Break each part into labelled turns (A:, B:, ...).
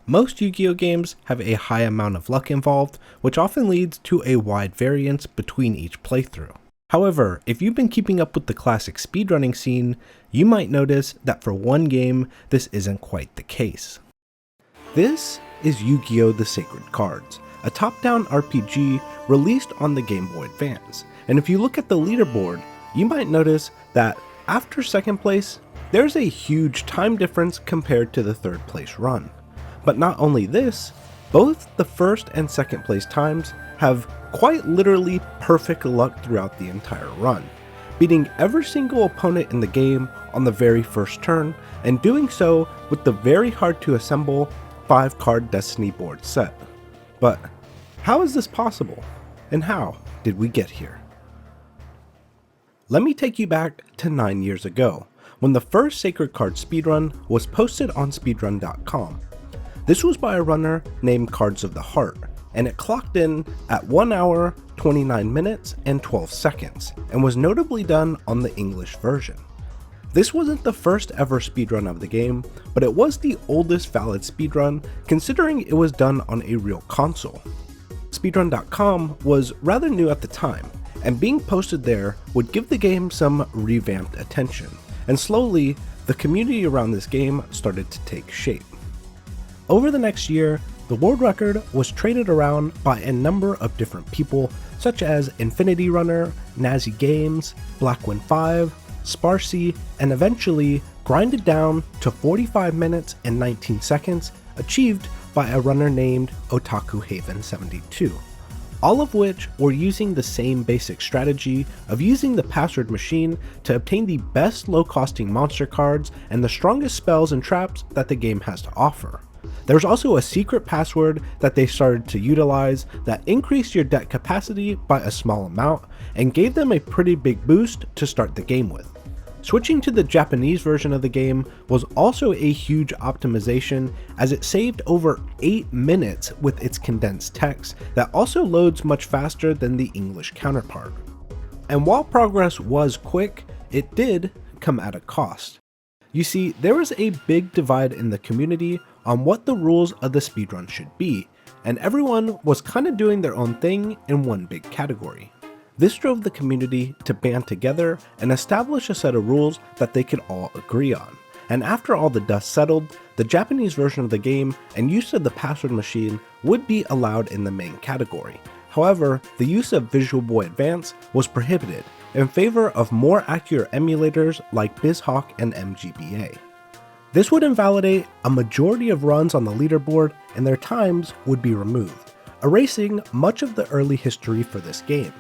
A: Most Yu-Gi-Oh games have a high amount of luck involved, which often leads to a wide variance between each playthrough. However, if you've been keeping up with the classic speedrunning scene, you might notice that for one game, this isn't quite the case. This is Yu-Gi-Oh! The Sacred Cards, a top-down RPG released on the Game Boy Advance, and if you look at the leaderboard, you might notice that after second place, there's a huge time difference compared to the third place run. But not only this, both the first and second place times have quite literally perfect luck throughout the entire run, beating every single opponent in the game on the very first turn, and doing so with the very hard to assemble 5-card Destiny board set. But how is this possible? And how did we get here? Let me take you back to 9 years ago, when the first Sacred Card speedrun was posted on speedrun.com. This was by a runner named Cards of the Heart, and it clocked in at 1 hour, 29 minutes, and 12 seconds, and was notably done on the English version. This wasn't the first ever speedrun of the game, but it was the oldest valid speedrun, considering it was done on a real console. Speedrun.com was rather new at the time, and being posted there would give the game some revamped attention, and slowly, the community around this game started to take shape. Over the next year, the world record was traded around by a number of different people, such as Infinity Runner, Nazi Games, Blackwin5, Sparsy, and eventually grinded down to 45 minutes and 19 seconds, achieved by a runner named Otaku Haven 72. All of which were using the same basic strategy of using the password machine to obtain the best low-costing monster cards and the strongest spells and traps that the game has to offer. There's also a secret password that they started to utilize that increased your deck capacity by a small amount and gave them a pretty big boost to start the game with. Switching to the Japanese version of the game was also a huge optimization, as it saved over 8 minutes with its condensed text that also loads much faster than the English counterpart. And while progress was quick, it did come at a cost. You see, there was a big divide in the community on what the rules of the speedrun should be, and everyone was kinda doing their own thing in one big category. This drove the community to band together and establish a set of rules that they could all agree on. And after all the dust settled, the Japanese version of the game and use of the password machine would be allowed in the main category. However, the use of Visual Boy Advance was prohibited in favor of more accurate emulators like BizHawk and MGBA. This would invalidate a majority of runs on the leaderboard, and their times would be removed, erasing much of the early history for this game.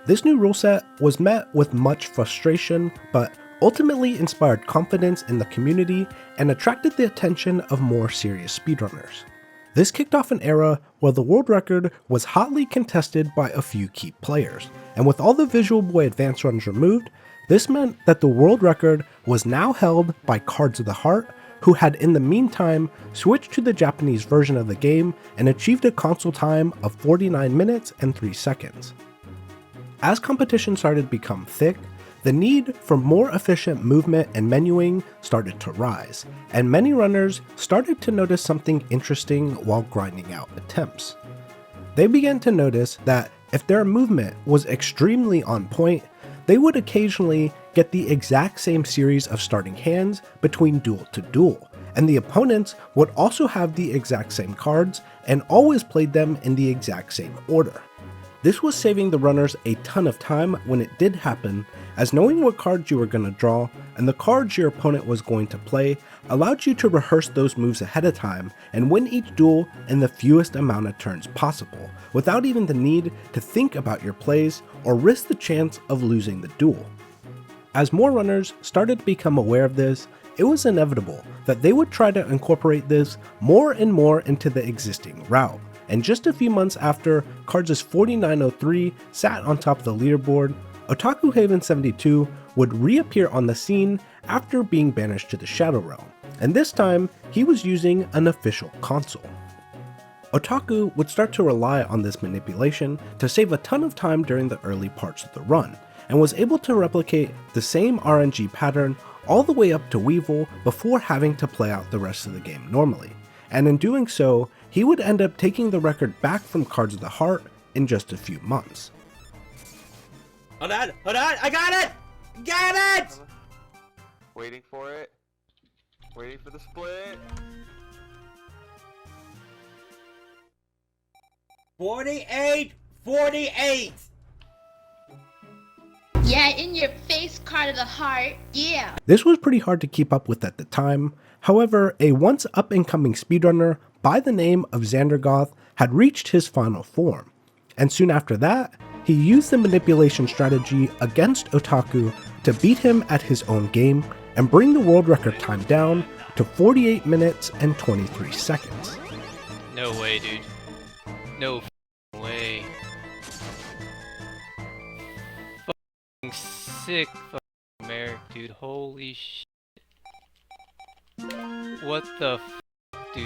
A: This new rule set was met with much frustration, but ultimately inspired confidence in the community and attracted the attention of more serious speedrunners. This kicked off an era where the world record was hotly contested by a few key players, and with all the Visual Boy Advance runs removed, this meant that the world record was now held by Cards of the Heart, who had in the meantime switched to the Japanese version of the game and achieved a console time of 49 minutes and 3 seconds. As competition started to become thick, the need for more efficient movement and menuing started to rise, and many runners started to notice something interesting while grinding out attempts. They began to notice that if their movement was extremely on point, they would occasionally get the exact same series of starting hands between duel to duel, and the opponents would also have the exact same cards and always played them in the exact same order. This was saving the runners a ton of time when it did happen, as knowing what cards you were going to draw and the cards your opponent was going to play allowed you to rehearse those moves ahead of time and win each duel in the fewest amount of turns possible, without even the need to think about your plays or risk the chance of losing the duel. As more runners started to become aware of this, it was inevitable that they would try to incorporate this more and more into the existing route. And just a few months after Cards' 4903 sat on top of the leaderboard, Otaku Haven 72 would reappear on the scene after being banished to the Shadow Realm, and this time he was using an official console. Otaku would start to rely on this manipulation to save a ton of time during the early parts of the run, and was able to replicate the same RNG pattern all the way up to Weevil before having to play out the rest of the game normally. and in doing so, he would end up taking the record back from Cards of the Heart in just a few months.
B: Hold on, I got it! Got it!
C: Waiting for it. Waiting for the split.
B: 48!
D: Yeah, in your face, Card of the Heart. Yeah.
A: This was pretty hard to keep up with at the time. However, a once up-and-coming speedrunner by the name of Xandergoth had reached his final form, and soon after that, he used the manipulation strategy against Otaku to beat him at his own game and bring the world record time down to 48 minutes and 23 seconds.
E: No way, dude. No f***ing way. Fucking sick fucking Merrick, dude. Holy shit. What the f***, dude?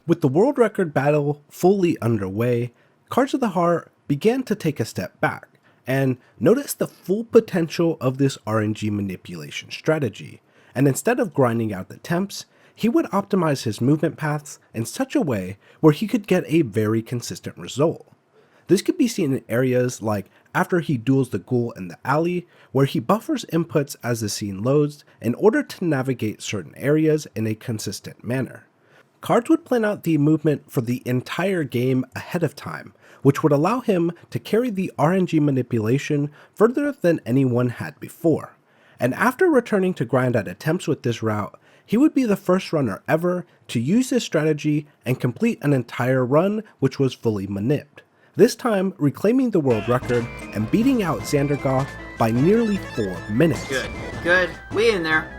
A: With the world record battle fully underway, Cards of the Heart began to take a step back and notice the full potential of this RNG manipulation strategy, and instead of grinding out the temps, he would optimize his movement paths in such a way where he could get a very consistent result. This could be seen in areas like after he duels the ghoul in the alley, where he buffers inputs as the scene loads in order to navigate certain areas in a consistent manner. Cards would plan out the movement for the entire game ahead of time, which would allow him to carry the RNG manipulation further than anyone had before. And after returning to grind out attempts with this route, he would be the first runner ever to use this strategy and complete an entire run which was fully manipped, this time reclaiming the world record and beating out Xandergoth by nearly 4 minutes.
F: Good. We in there.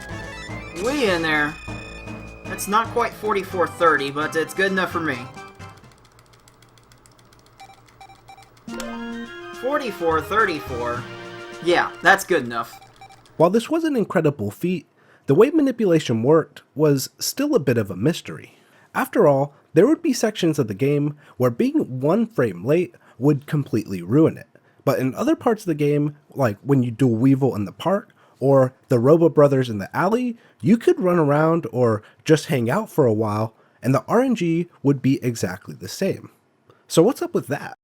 F: It's not quite 44:30, but it's good enough for me. 44:34. Yeah, that's good enough.
A: While this was an incredible feat, the way manipulation worked was still a bit of a mystery. After all, there would be sections of the game where being 1 frame late would completely ruin it. But in other parts of the game, like when you duel Weevil in the park, or the Robo Brothers in the alley, you could run around or just hang out for a while, and the RNG would be exactly the same. So what's up with that?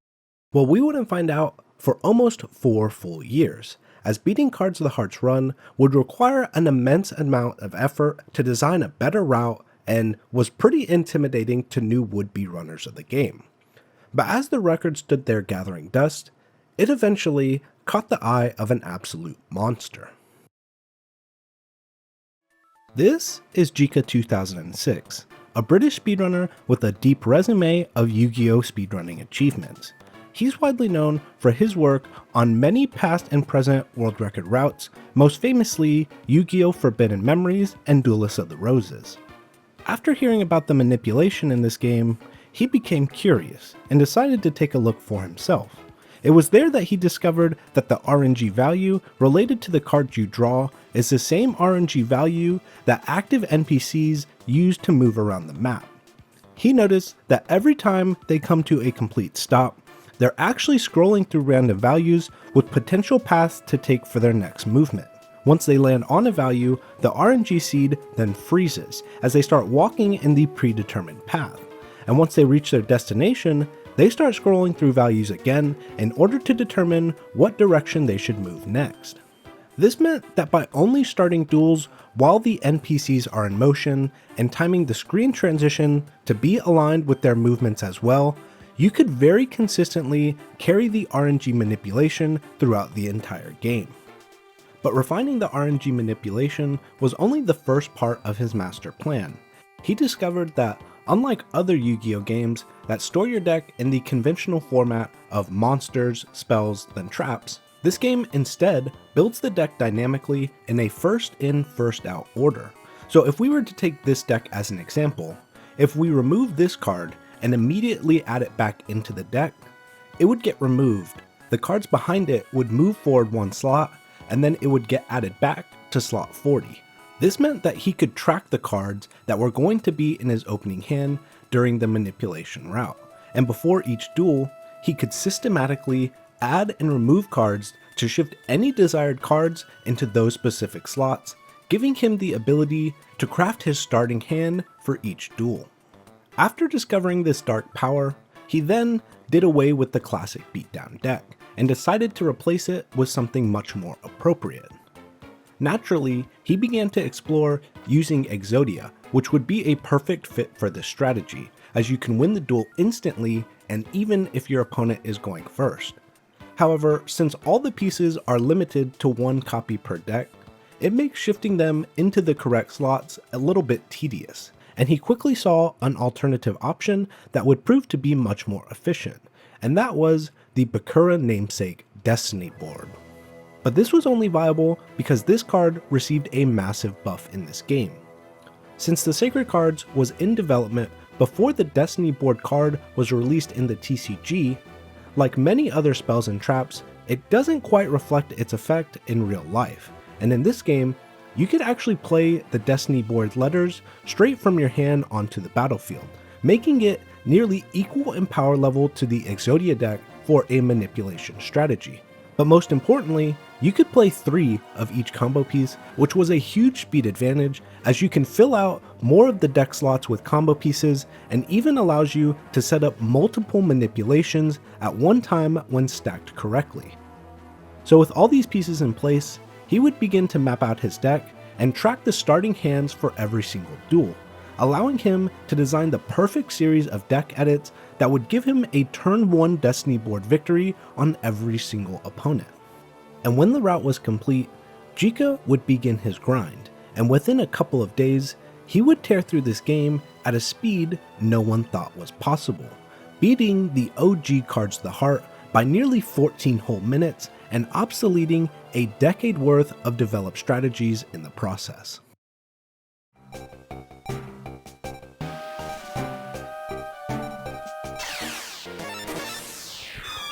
A: Well, we wouldn't find out for almost 4 full years, as beating Cards of the Heart's run would require an immense amount of effort to design a better route and was pretty intimidating to new would-be runners of the game. But as the record stood there gathering dust, it eventually caught the eye of an absolute monster. This is Jika 2006, a British speedrunner with a deep resume of Yu-Gi-Oh! Speedrunning achievements. He's widely known for his work on many past and present world record routes, most famously Yu-Gi-Oh! Forbidden Memories and Duelist of the Roses. After hearing about the manipulation in this game, he became curious and decided to take a look for himself. It was there that he discovered that the RNG value related to the cards you draw is the same RNG value that active NPCs use to move around the map. He noticed that every time they come to a complete stop, they're actually scrolling through random values with potential paths to take for their next movement. Once they land on a value, the RNG seed then freezes as they start walking in the predetermined path. And once they reach their destination, they start scrolling through values again in order to determine what direction they should move next. This meant that by only starting duels while the NPCs are in motion and timing the screen transition to be aligned with their movements as well, you could very consistently carry the RNG manipulation throughout the entire game. But refining the RNG manipulation was only the first part of his master plan. He discovered that unlike other Yu-Gi-Oh! Games that store your deck in the conventional format of monsters, spells, then traps, this game instead builds the deck dynamically in a first in, first out order. So if we were to take this deck as an example, if we remove this card and immediately add it back into the deck, it would get removed. The cards behind it would move forward 1 slot, and then it would get added back to slot 40. This meant that he could track the cards that were going to be in his opening hand during the manipulation route, and before each duel, he could systematically add and remove cards to shift any desired cards into those specific slots, giving him the ability to craft his starting hand for each duel. After discovering this dark power, he then did away with the classic beatdown deck and decided to replace it with something much more appropriate. Naturally, he began to explore using Exodia, which would be a perfect fit for this strategy, as you can win the duel instantly and even if your opponent is going first. However, since all the pieces are limited to one copy per deck, it makes shifting them into the correct slots a little bit tedious, and he quickly saw an alternative option that would prove to be much more efficient, and that was the Bakura namesake Destiny board. But this was only viable because this card received a massive buff in this game. Since the Sacred Cards was in development before the Destiny board card was released in the TCG, like many other spells and traps, it doesn't quite reflect its effect in real life, and in this game, you could actually play the Destiny board letters straight from your hand onto the battlefield, making it nearly equal in power level to the Exodia deck for a manipulation strategy. But most importantly, you could play 3 of each combo piece, which was a huge speed advantage as you can fill out more of the deck slots with combo pieces and even allows you to set up multiple manipulations at one time when stacked correctly. So with all these pieces in place, he would begin to map out his deck and track the starting hands for every single duel, allowing him to design the perfect series of deck edits that would give him a turn 1 Destiny board victory on every single opponent. And when the route was complete, Jika would begin his grind, and within a couple of days, he would tear through this game at a speed no one thought was possible, beating the OG Cards of the Heart by nearly 14 whole minutes and obsoleting a decade worth of developed strategies in the process.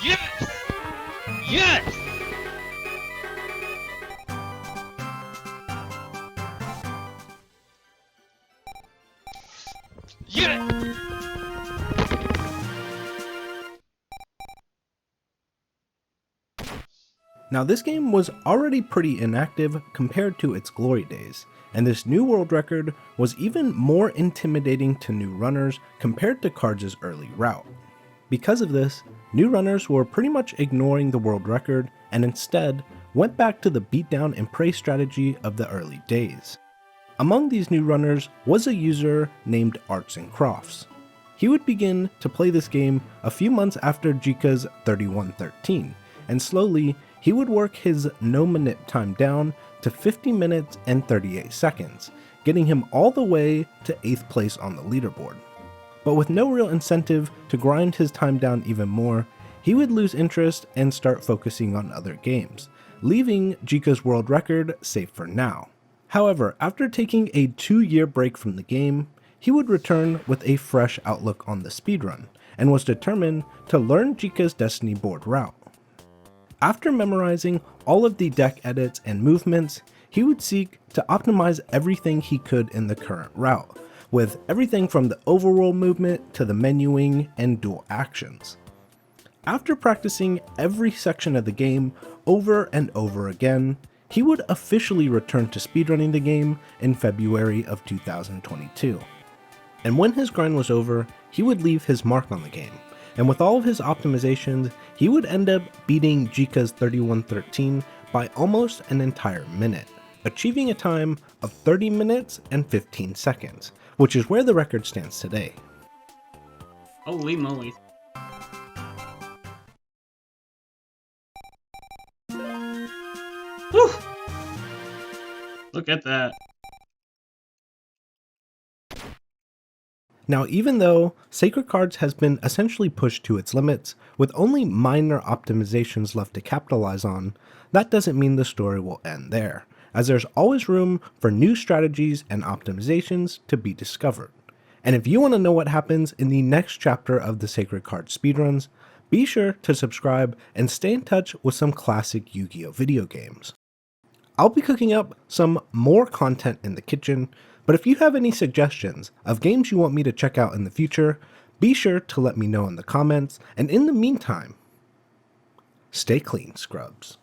E: Yes! Yes! Yes!
A: Now this game was already pretty inactive compared to its glory days, and this new world record was even more intimidating to new runners compared to Cards' early route. Because of this, new runners were pretty much ignoring the world record and instead went back to the beatdown and prey strategy of the early days. Among these new runners was a user named Arts and Crofts. He would begin to play this game a few months after Jika's 3113, and slowly he would work his no manip time down to 50 minutes and 38 seconds, getting him all the way to 8th place on the leaderboard. But with no real incentive to grind his time down even more, he would lose interest and start focusing on other games, leaving Jika's world record safe for now. However, after taking a 2-year break from the game, he would return with a fresh outlook on the speedrun, and was determined to learn Jika's Destiny board route. After memorizing all of the deck edits and movements, he would seek to optimize everything he could in the current route, with everything from the overworld movement to the menuing and dual actions. After practicing every section of the game over and over again, he would officially return to speedrunning the game in February of 2022. And when his grind was over, he would leave his mark on the game, and with all of his optimizations, he would end up beating Jika's 3113 by almost an entire minute, achieving a time of 30 minutes and 15 seconds, which is where the record stands today.
F: Holy moly. Whew. Look at that.
A: Now, even though Sacred Cards has been essentially pushed to its limits, with only minor optimizations left to capitalize on, that doesn't mean the story will end there, as there's always room for new strategies and optimizations to be discovered. And if you want to know what happens in the next chapter of the Sacred Cards speedruns, be sure to subscribe and stay in touch with some classic Yu-Gi-Oh! Video games. I'll be cooking up some more content in the kitchen, but if you have any suggestions of games you want me to check out in the future, be sure to let me know in the comments, and in the meantime, stay clean, scrubs.